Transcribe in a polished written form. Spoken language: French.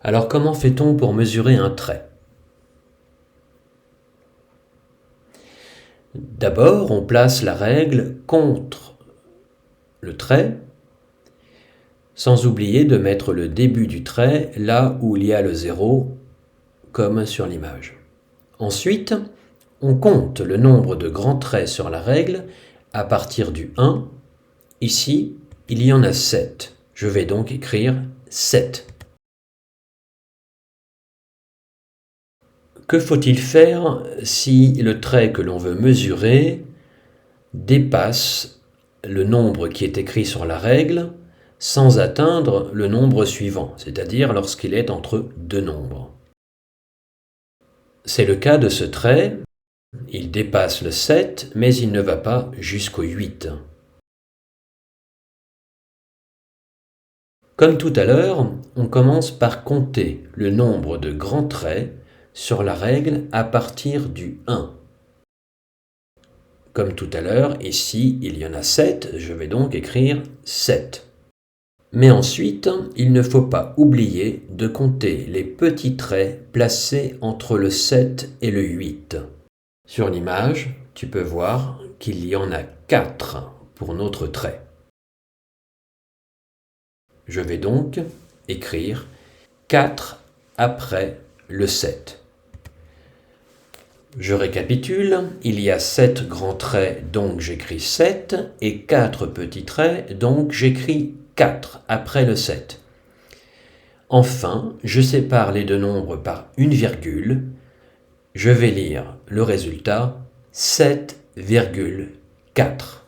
Alors comment fait-on pour mesurer un trait? D'abord, on place la règle contre le trait, sans oublier de mettre le début du trait là où il y a le 0, comme sur l'image. Ensuite, on compte le nombre de grands traits sur la règle à partir du 1. Ici, il y en a 7. Je vais donc écrire 7. Que faut-il faire si le trait que l'on veut mesurer dépasse le nombre qui est écrit sur la règle sans atteindre le nombre suivant, c'est-à-dire lorsqu'il est entre deux nombres? C'est le cas de ce trait. Il dépasse le 7, mais il ne va pas jusqu'au 8. Comme tout à l'heure, on commence par compter le nombre de grands traits sur la règle à partir du 1. Comme tout à l'heure, ici, il y en a 7, je vais donc écrire 7. Mais ensuite, il ne faut pas oublier de compter les petits traits placés entre le 7 et le 8. Sur l'image, tu peux voir qu'il y en a 4 pour notre trait. Je vais donc écrire 4 après le 7. Je récapitule, il y a 7 grands traits, donc j'écris 7, et 4 petits traits, donc j'écris 4 après le 7. Enfin, je sépare les deux nombres par une virgule. Je vais lire le résultat 7,4.